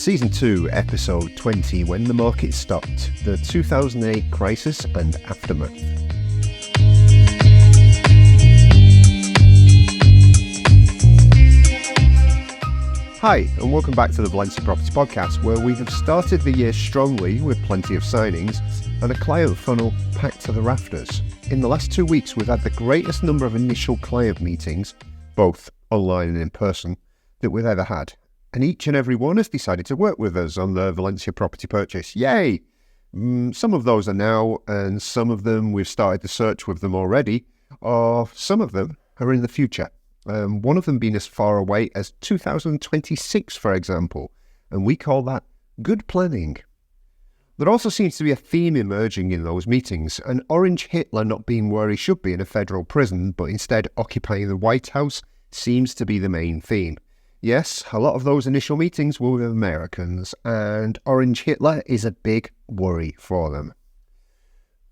Season 2, Episode 20, When the Market Stopped, the 2008 Crisis and Aftermath. Hi, and welcome back to the Valencia Property Podcast, where we have started the year strongly with plenty of signings and a client funnel packed to the rafters. In the last 2 weeks, we've had the greatest number of initial client meetings, both online and in person, that we've ever had. And each and every one has decided to work with us on the Valencia property purchase. Yay! Some of those are now, and some of them we've started the search with them already, or some of them are in the future. One of them being as far away as 2026, for example, and we call that good planning. There also seems to be a theme emerging in those meetings, an orange Hitler not being where he should be in a federal prison, but instead occupying the White House seems to be the main theme. Yes, a lot of those initial meetings were with Americans, and Orange Hitler is a big worry for them.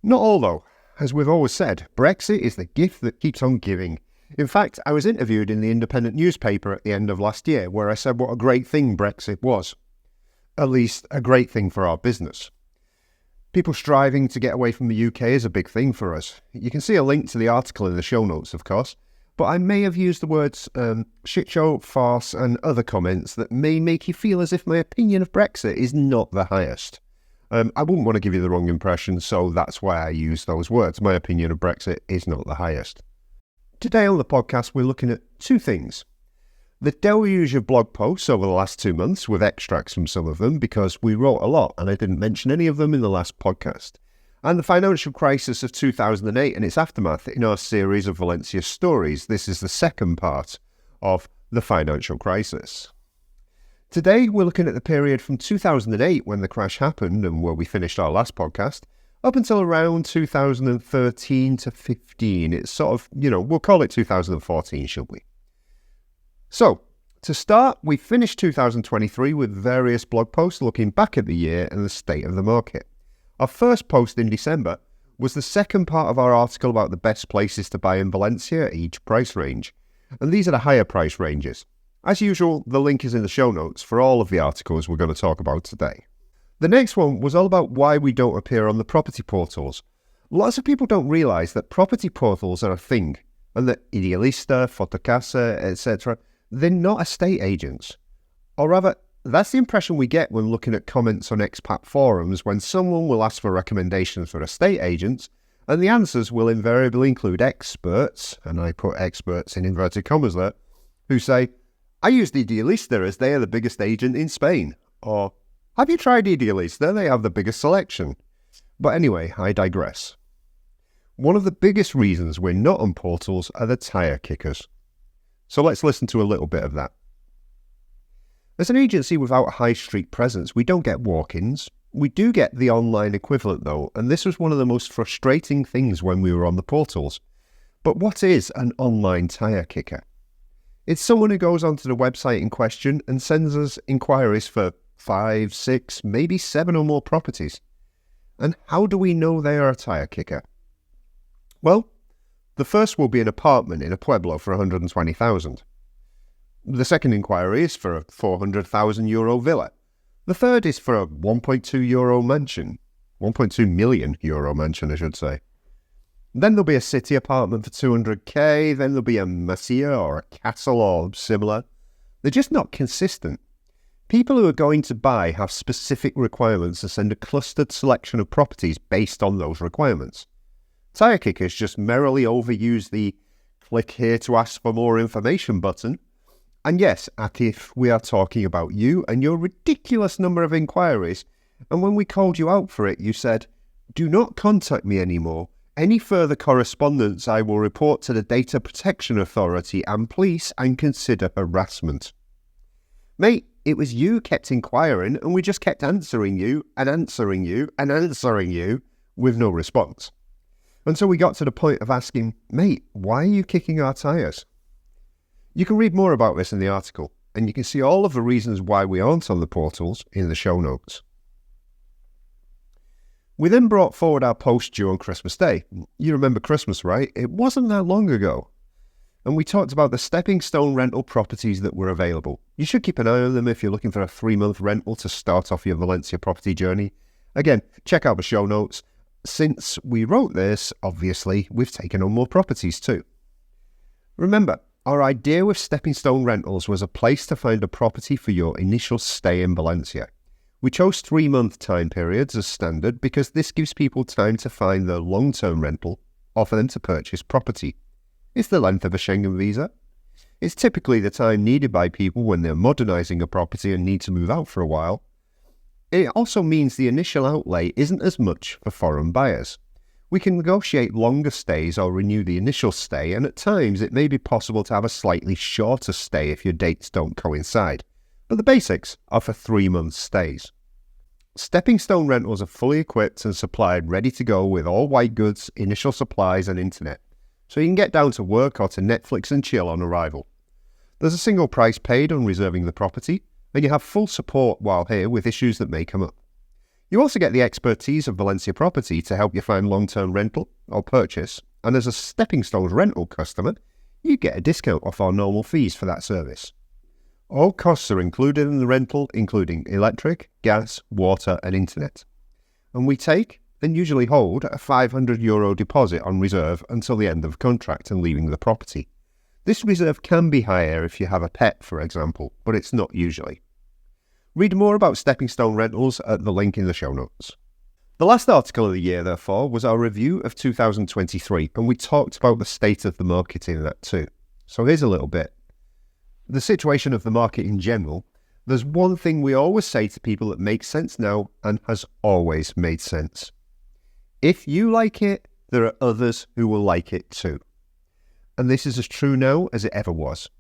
Not all, though. As we've always said, Brexit is the gift that keeps on giving. In fact, I was interviewed in the independent newspaper at the end of last year, where I said what a great thing Brexit was. At least, a great thing for our business. People striving to get away from the UK is a big thing for us. You can see a link to the article in the show notes, of course. But I may have used the words shit show, farce and other comments that may make you feel as if my opinion of Brexit is not the highest. I wouldn't want to give you the wrong impression, so that's why I use those words. My opinion of Brexit is not the highest. Today on the podcast, we're looking at two things. The deluge of blog posts over the last 2 months, with extracts from some of them, because we wrote a lot and I didn't mention any of them in the last podcast. And the financial crisis of 2008 and its aftermath in our series of Valencia Stories. This is the second part of the financial crisis. Today, we're looking at the period from 2008, when the crash happened and where we finished our last podcast, up until around 2013 to 15. It's sort of, we'll call it 2014, should we? So, to start, we finished 2023 with various blog posts looking back at the year and the state of the market. Our first post in December was the second part of our article about the best places to buy in Valencia at each price range. And these are the higher price ranges. As usual, the link is in the show notes for all of the articles we're going to talk about today. The next one was all about why we don't appear on the property portals. Lots of people don't realise that property portals are a thing, and that Idealista, Fotocasa, etc., they're not estate agents. Or rather, that's the impression we get when looking at comments on expat forums when someone will ask for recommendations for estate agents, and the answers will invariably include experts, and I put experts in inverted commas there, who say, I use Idealista as they are the biggest agent in Spain, or have you tried Idealista? They have the biggest selection. But anyway, I digress. One of the biggest reasons we're not on portals are the tyre kickers. So let's listen to a little bit of that. As an agency without a high street presence, we don't get walk-ins. We do get the online equivalent though, and this was one of the most frustrating things when we were on the portals. But what is an online tyre kicker? It's someone who goes onto the website in question and sends us inquiries for 5, 6, maybe 7 or more properties. And how do we know they are a tyre kicker? Well, the first will be an apartment in a pueblo for 120,000. The second inquiry is for a €400,000 villa. The third is for a €1.2 mansion. €1.2 million mansion, I should say. Then there'll be a city apartment for 200k, then there'll be a masía or a castle or similar. They're just not consistent. People who are going to buy have specific requirements and send a clustered selection of properties based on those requirements. Tyre kickers just merrily overuse the click here to ask for more information button. And yes, Atif, we are talking about you and your ridiculous number of inquiries. And when we called you out for it, you said, do not contact me anymore. Any further correspondence I will report to the Data Protection Authority and police and consider harassment. Mate, it was you kept inquiring and we just kept answering you and answering you and answering you with no response. Until we got to the point of asking, mate, why are you kicking our tyres? You can read more about this in the article, and you can see all of the reasons why we aren't on the portals in the show notes. We then brought forward our post due on Christmas Day. You remember Christmas, right? It wasn't that long ago. And we talked about the stepping stone rental properties that were available. You should keep an eye on them if you're looking for a 3-month rental to start off your Valencia property journey. Again, check out the show notes. Since we wrote this, obviously, we've taken on more properties too. Remember, our idea with stepping stone rentals was a place to find a property for your initial stay in Valencia. We chose 3-month time periods as standard because this gives people time to find their long-term rental or for them to purchase property. It's the length of a Schengen visa. It's typically the time needed by people when they're modernising a property and need to move out for a while. It also means the initial outlay isn't as much for foreign buyers. We can negotiate longer stays or renew the initial stay, and at times it may be possible to have a slightly shorter stay if your dates don't coincide. But the basics are for 3-month stays. Stepping stone rentals are fully equipped and supplied ready to go with all white goods, initial supplies and internet. So you can get down to work or to Netflix and chill on arrival. There's a single price paid on reserving the property, and you have full support while here with issues that may come up. You also get the expertise of Valencia Property to help you find long-term rental or purchase, and as a Stepping Stones rental customer, you get a discount off our normal fees for that service. All costs are included in the rental, including electric, gas, water and internet. And we take and usually hold a €500 deposit on reserve until the end of contract and leaving the property. This reserve can be higher if you have a pet, for example, but it's not usually. Read more about Stepping Stone Rentals at the link in the show notes. The last article of the year, therefore, was our review of 2023, and we talked about the state of the market in that too. So here's a little bit. The situation of the market in general, there's one thing we always say to people that makes sense now and has always made sense. If you like it, there are others who will like it too. And this is as true now as it ever was.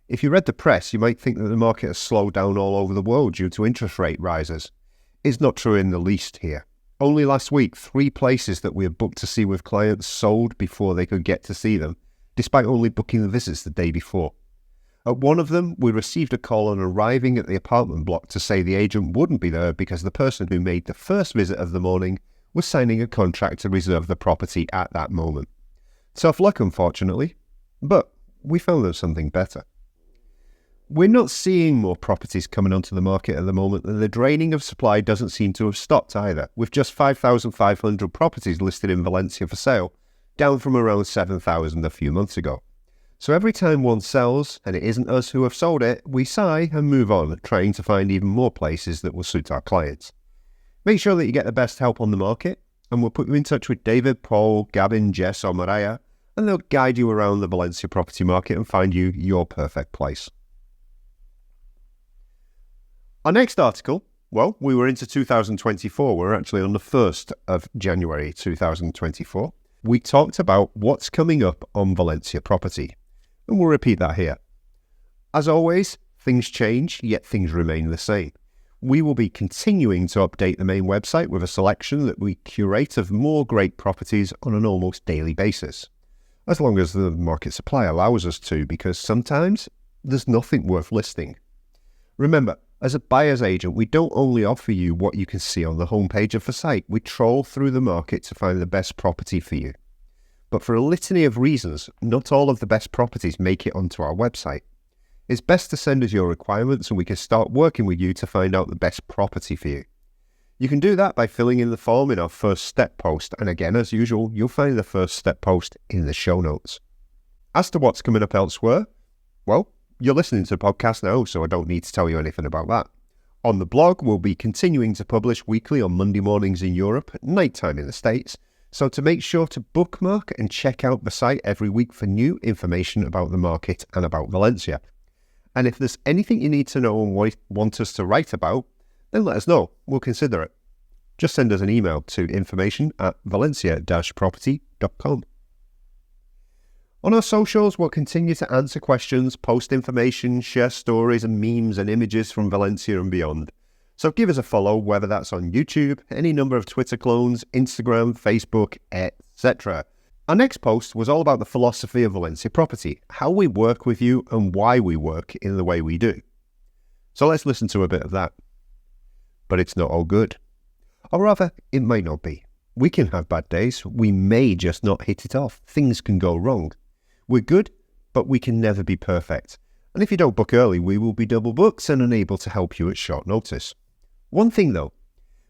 If you read the press, you might think that the market has slowed down all over the world due to interest rate rises. It's not true in the least here. Only last week, 3 places that we had booked to see with clients sold before they could get to see them, despite only booking the visits the day before. At one of them, we received a call on arriving at the apartment block to say the agent wouldn't be there because the person who made the first visit of the morning was signing a contract to reserve the property at that moment. Tough luck, unfortunately, but we found there was something better. We're not seeing more properties coming onto the market at the moment, and the draining of supply doesn't seem to have stopped either, with just 5,500 properties listed in Valencia for sale, down from around 7,000 a few months ago. So every time one sells, and it isn't us who have sold it, we sigh and move on, trying to find even more places that will suit our clients. Make sure that you get the best help on the market, and we'll put you in touch with David, Paul, Gavin, Jess or Mariah, and they'll guide you around the Valencia property market and find you your perfect place. Our next article, well, we were into 2024. We're actually on the 1st of January 2024. We talked about what's coming up on Valencia Property, and we'll repeat that here. As always, things change, yet things remain the same. We will be continuing to update the main website with a selection that we curate of more great properties on an almost daily basis, as long as the market supply allows us to, because sometimes there's nothing worth listing. Remember, as a buyer's agent, we don't only offer you what you can see on the homepage of the site, we troll through the market to find the best property for you. But for a litany of reasons, not all of the best properties make it onto our website. It's best to send us your requirements and we can start working with you to find out the best property for you. You can do that by filling in the form in our first step post, and again, as usual, you'll find the first step post in the show notes. As to what's coming up elsewhere, well, you're listening to the podcast now, so I don't need to tell you anything about that. On the blog, we'll be continuing to publish weekly on Monday mornings in Europe, at night time in the States, so to make sure to bookmark and check out the site every week for new information about the market and about Valencia. And if there's anything you need to know and want us to write about, then let us know. We'll consider it. Just send us an email to information@valencia-property.com. On our socials, we'll continue to answer questions, post information, share stories and memes and images from Valencia and beyond. So give us a follow, whether that's on YouTube, any number of Twitter clones, Instagram, Facebook, etc. Our next post was all about the philosophy of Valencia Property, how we work with you and why we work in the way we do. So let's listen to a bit of that. But it's not all good. Or rather, it might not be. We can have bad days. We may just not hit it off. Things can go wrong. We're good, but we can never be perfect. And if you don't book early, we will be double booked and unable to help you at short notice. One thing though,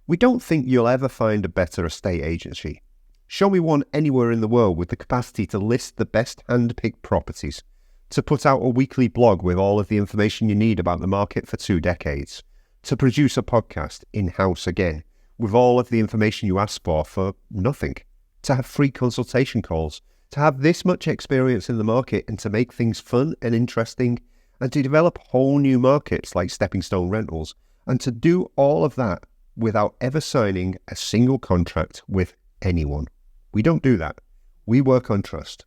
we don't think you'll ever find a better estate agency. Show me one anywhere in the world with the capacity to list the best hand-picked properties, to put out a weekly blog with all of the information you need about the market for 2 decades, to produce a podcast in-house again, with all of the information you ask for nothing, to have free consultation calls, to have this much experience in the market and to make things fun and interesting, and to develop whole new markets like stepping stone rentals, and to do all of that without ever signing a single contract with anyone. We don't do that. We work on trust.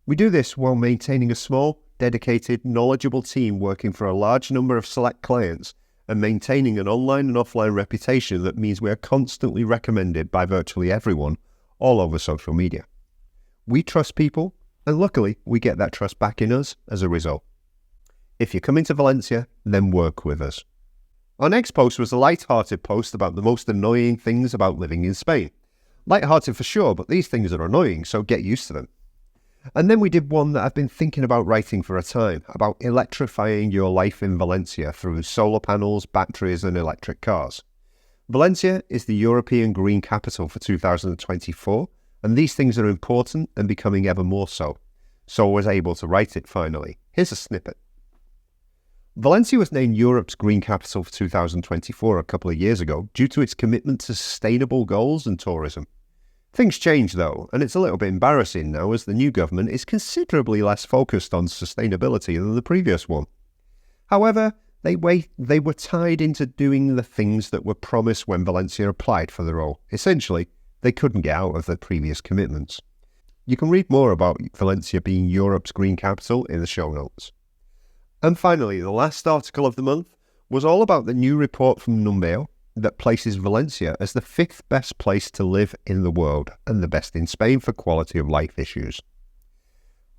We do this while maintaining a small, dedicated, knowledgeable team working for a large number of select clients and maintaining an online and offline reputation that means we are constantly recommended by virtually everyone all over social media. We trust people, and luckily we get that trust back in us as a result. If you're coming to Valencia, then work with us. Our next post was a light-hearted post about the most annoying things about living in Spain. Light-hearted for sure, but these things are annoying, so get used to them. And then we did one that I've been thinking about writing for a time, about electrifying your life in Valencia through solar panels, batteries and electric cars. Valencia is the European Green Capital for 2024, and these things are important and becoming ever more so. So I was able to write it finally. Here's a snippet. Valencia was named Europe's Green Capital for 2024 a couple of years ago due to its commitment to sustainable goals and tourism. Things change though, and it's a little bit embarrassing now as the new government is considerably less focused on sustainability than the previous one. However, they were tied into doing the things that were promised when Valencia applied for the role. Essentially, they couldn't get out of their previous commitments. You can read more about Valencia being Europe's green capital in the show notes. And finally, the last article of the month was all about the new report from Numbeo that places Valencia as the 5th best place to live in the world and the best in Spain for quality of life issues.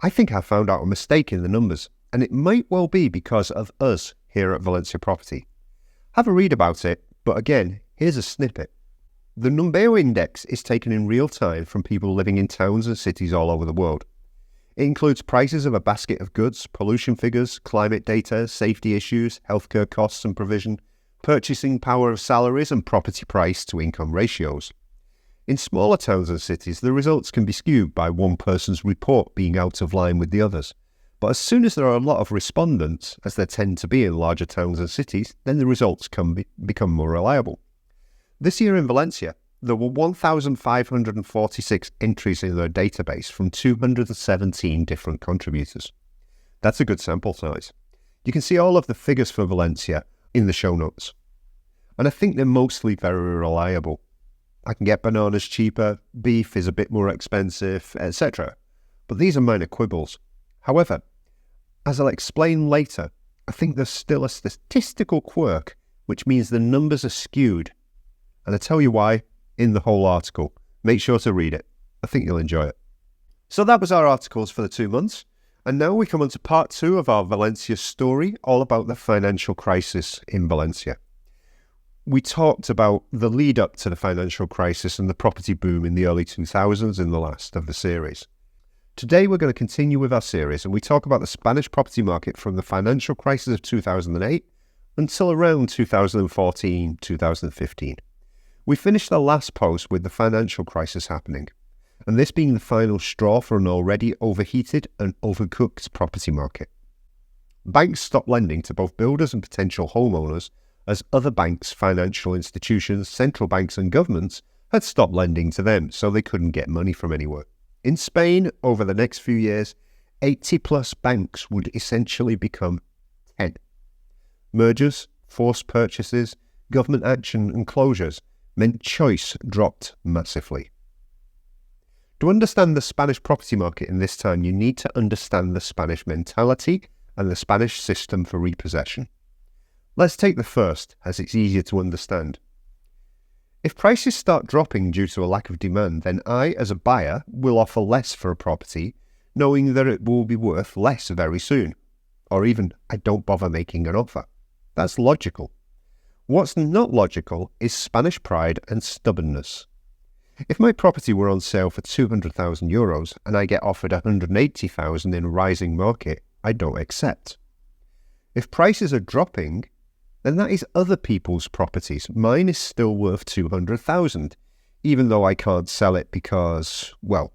I think I found out a mistake in the numbers, and it might well be because of us here at Valencia Property. Have a read about it, but again, here's a snippet. The Numbeo index is taken in real time from people living in towns and cities all over the world. It includes prices of a basket of goods, pollution figures, climate data, safety issues, healthcare costs and provision, purchasing power of salaries and property price to income ratios. In smaller towns and cities, the results can be skewed by one person's report being out of line with the others. But as soon as there are a lot of respondents, as there tend to be in larger towns and cities, then the results can become more reliable. This year in Valencia, there were 1,546 entries in their database from 217 different contributors. That's a good sample size. You can see all of the figures for Valencia in the show notes. And I think they're mostly very reliable. I can get bananas cheaper, beef is a bit more expensive, etc. But these are minor quibbles. However, as I'll explain later, I think there's still a statistical quirk, which means the numbers are skewed. And I'll tell you why in the whole article. Make sure to read it. I think you'll enjoy it. So that was our articles for the 2 months. And now we come on to part 2 of our Valencia story, all about the financial crisis in Valencia. We talked about the lead up to the financial crisis and the property boom in the early 2000s in the last of the series. Today we're going to continue with our series and we talk about the Spanish property market from the financial crisis of 2008 until around 2014-2015. We finished the last post with the financial crisis happening, and this being the final straw for an already overheated and overcooked property market. Banks stopped lending to both builders and potential homeowners as other banks, financial institutions, central banks and governments had stopped lending to them, so they couldn't get money from anywhere. In Spain, over the next few years, 80 plus banks would essentially become 10. Mergers, forced purchases, government action and closures meant choice dropped massively. To understand the Spanish property market in this time, you need to understand the Spanish mentality and the Spanish system for repossession. Let's take the first, as it's easier to understand. If prices start dropping due to a lack of demand, then I, as a buyer, will offer less for a property, knowing that it will be worth less very soon. Or even, I don't bother making an offer. That's logical. What's not logical is Spanish pride and stubbornness. If my property were on sale for €200,000 and I get offered €180,000 in a rising market, I don't accept. If prices are dropping, then that is other people's properties. Mine is still worth $200,000, even though I can't sell it because, well,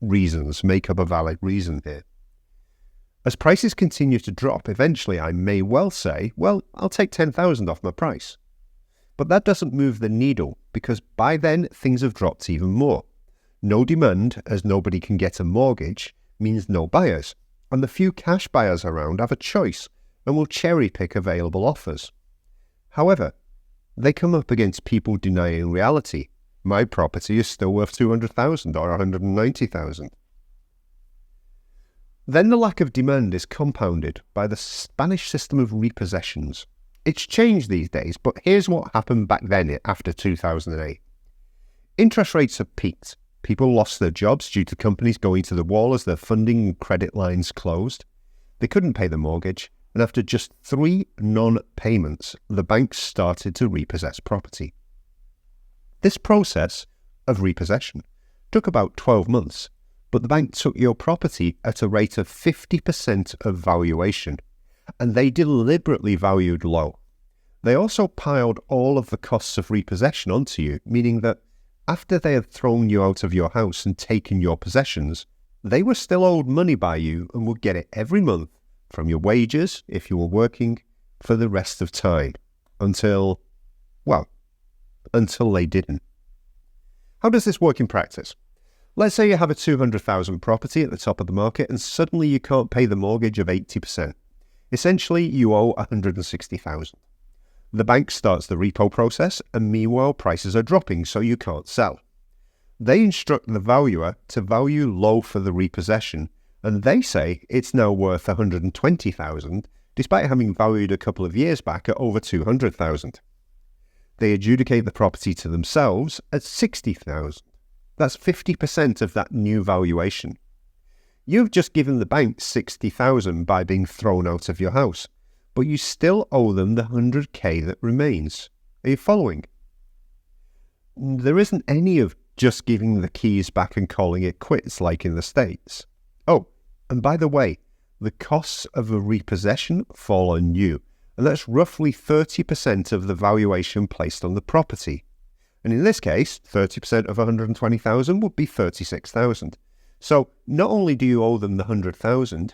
reasons make up a valid reason here. As prices continue to drop, eventually I may well say, well, I'll take $10,000 off my price. But that doesn't move the needle because by then things have dropped even more. No demand, as nobody can get a mortgage, means no buyers. And the few cash buyers around have a choice and will cherry pick available offers. However, they come up against people denying reality. My property is still worth $200,000 or $190,000. Then the lack of demand is compounded by the Spanish system of repossessions. It's changed these days, but here's what happened back then after 2008. Interest rates have peaked. People lost their jobs due to companies going to the wall as their funding and credit lines closed. They couldn't pay the mortgage, and after just 3 non-payments, the banks started to repossess property. This process of repossession took about 12 months, but the bank took your property at a rate of 50% of valuation, and they deliberately valued low. They also piled all of the costs of repossession onto you, meaning that after they had thrown you out of your house and taken your possessions, they were still owed money by you and would get it every month from your wages if you were working for the rest of time until they didn't. How does this work in practice? Let's say you have a $200,000 property at the top of the market and suddenly you can't pay the mortgage of 80%. Essentially, you owe $160,000. The bank starts the repo process and meanwhile prices are dropping so you can't sell. They instruct the valuer to value low for the repossession and they say it's now worth $120,000 despite having valued a couple of years back at over $200,000. They adjudicate the property to themselves at $60,000. That's 50% of that new valuation. You've just given the bank $60,000 by being thrown out of your house, but you still owe them the $100K that remains. Are you following? There isn't any of just giving the keys back and calling it quits like in the States. Oh, and by the way, the costs of a repossession fall on you, and that's roughly 30% of the valuation placed on the property. And in this case, 30% of $120,000 would be $36,000. So not only do you owe them the $100,000,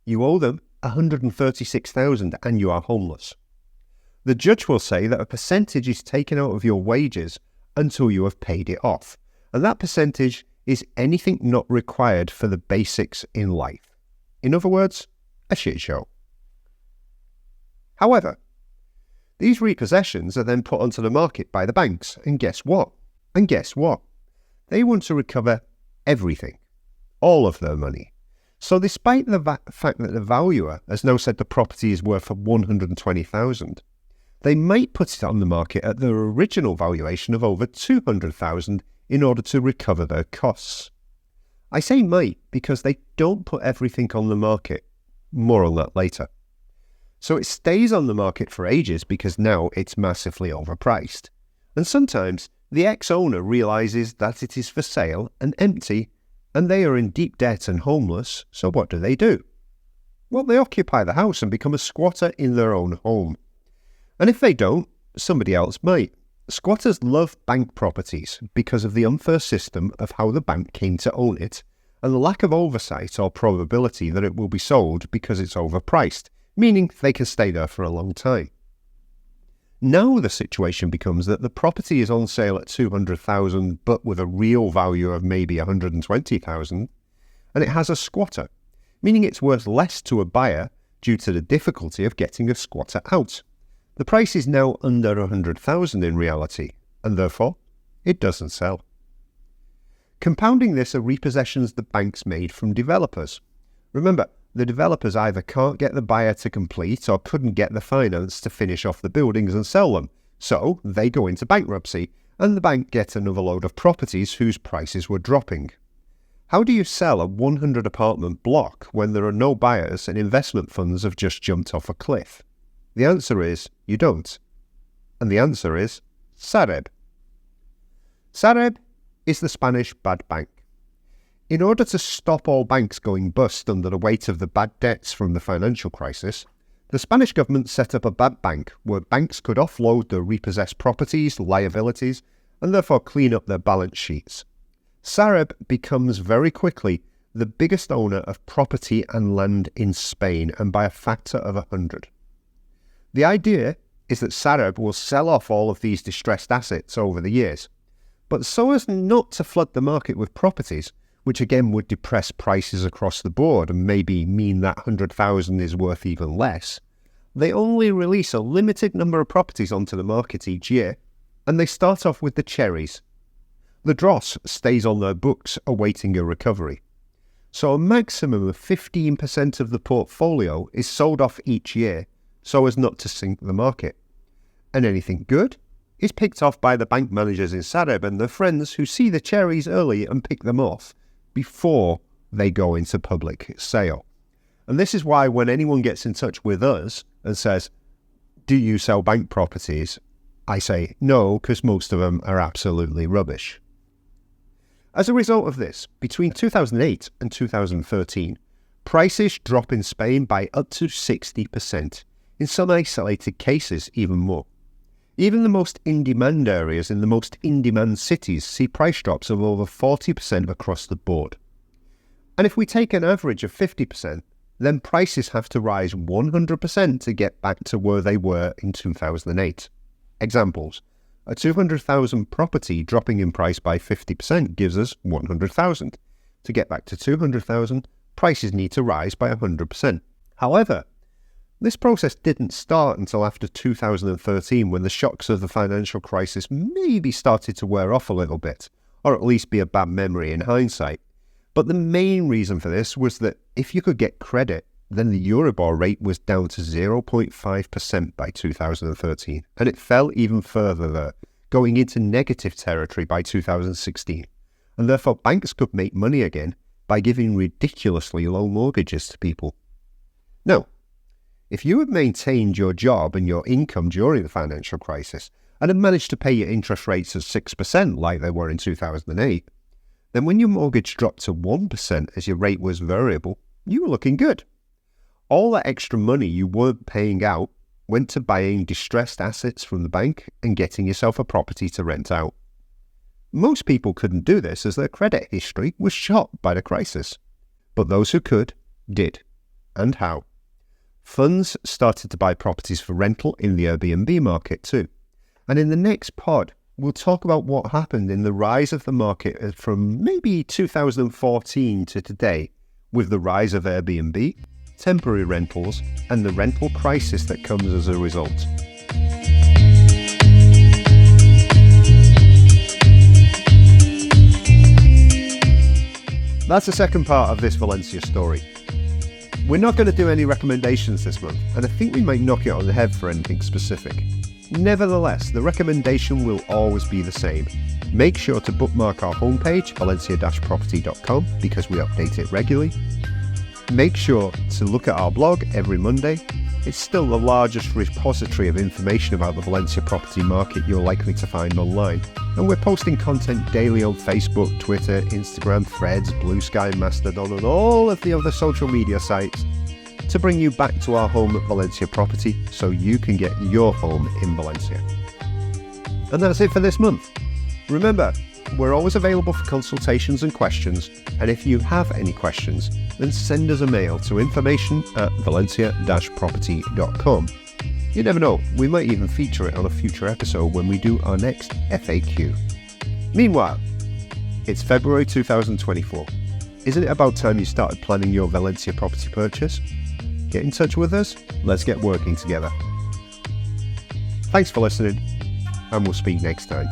you owe them $136,000 and you are homeless. The judge will say that a percentage is taken out of your wages until you have paid it off, and that percentage is anything not required for the basics in life. In other words, a shit show. However, these repossessions are then put onto the market by the banks, and guess what? They want to recover everything. All of their money. So despite the fact that the valuer has now said the property is worth $120,000, they might put it on the market at their original valuation of over $200,000 in order to recover their costs. I say might because they don't put everything on the market. More on that later. So it stays on the market for ages because now it's massively overpriced. And sometimes the ex-owner realizes that it is for sale and empty, and they are in deep debt and homeless, so what do? Well, they occupy the house and become a squatter in their own home. And if they don't, somebody else might. Squatters love bank properties because of the unfair system of how the bank came to own it, and the lack of oversight or probability that it will be sold because it's overpriced, meaning they can stay there for a long time. Now the situation becomes that the property is on sale at $200,000 but with a real value of maybe $120,000, and it has a squatter, meaning it's worth less to a buyer due to the difficulty of getting a squatter out. The price is now under $100,000 in reality, and therefore it doesn't sell. Compounding this are repossessions the banks made from developers. Remember, the developers either can't get the buyer to complete or couldn't get the finance to finish off the buildings and sell them, so they go into bankruptcy and the bank gets another load of properties whose prices were dropping. How do you sell a 100 apartment block when there are no buyers and investment funds have just jumped off a cliff? The answer is you don't. And the answer is Sareb. Sareb is the Spanish bad bank. In order to stop all banks going bust under the weight of the bad debts from the financial crisis, the Spanish government set up a bad bank where banks could offload their repossessed properties, liabilities, and therefore clean up their balance sheets. Sareb becomes very quickly the biggest owner of property and land in Spain, and by a factor of 100. The idea is that Sareb will sell off all of these distressed assets over the years, but so as not to flood the market with properties, which again would depress prices across the board and maybe mean that 100,000 is worth even less, they only release a limited number of properties onto the market each year, and they start off with the cherries. The dross stays on their books awaiting a recovery. So a maximum of 15% of the portfolio is sold off each year so as not to sink the market. And anything good is picked off by the bank managers in Sareb and their friends who see the cherries early and pick them off before they go into public sale. And this is why when anyone gets in touch with us and says, "Do you sell bank properties?" I say no, because most of them are absolutely rubbish. As a result of this, between 2008 and 2013, prices drop in Spain by up to 60%, in some isolated cases even more. Even the most in-demand areas in the most in-demand cities see price drops of over 40% across the board. And if we take an average of 50%, then prices have to rise 100% to get back to where they were in 2008. Examples: a 200,000 property dropping in price by 50% gives us 100,000. To get back to 200,000, prices need to rise by 100%. However, this process didn't start until after 2013, when the shocks of the financial crisis maybe started to wear off a little bit, or at least be a bad memory in hindsight. But the main reason for this was that if you could get credit, then the Euribor rate was down to 0.5% by 2013, and it fell even further there, going into negative territory by 2016. And therefore banks could make money again by giving ridiculously low mortgages to people. Now, if you had maintained your job and your income during the financial crisis and had managed to pay your interest rates at 6% like they were in 2008, then when your mortgage dropped to 1% as your rate was variable, you were looking good. All that extra money you weren't paying out went to buying distressed assets from the bank and getting yourself a property to rent out. Most people couldn't do this as their credit history was shot by the crisis. But those who could, did. And how? Funds started to buy properties for rental in the Airbnb market too. And in the next pod, we'll talk about what happened in the rise of the market from maybe 2014 to today, with the rise of Airbnb, temporary rentals, and the rental crisis that comes as a result. That's the second part of this Valencia story. We're not going to do any recommendations this month, and I think we might knock it on the head for anything specific. Nevertheless, the recommendation will always be the same. Make sure to bookmark our homepage, valencia-property.com, because we update it regularly. Make sure to look at our blog every Monday. It's still the largest repository of information about the Valencia property market you're likely to find online. And we're posting content daily on Facebook, Twitter, Instagram, Threads, Blue Sky, Mastodon, and all of the other social media sites to bring you back to our home at Valencia Property so you can get your home in Valencia. And that's it for this month. Remember, we're always available for consultations and questions, and if you have any questions, then send us a mail to information@valencia-property.com. You never know, we might even feature it on a future episode when we do our next FAQ. Meanwhile, it's February 2024. Isn't it about time you started planning your Valencia property purchase? Get in touch with us, let's get working together. Thanks for listening, and we'll speak next time.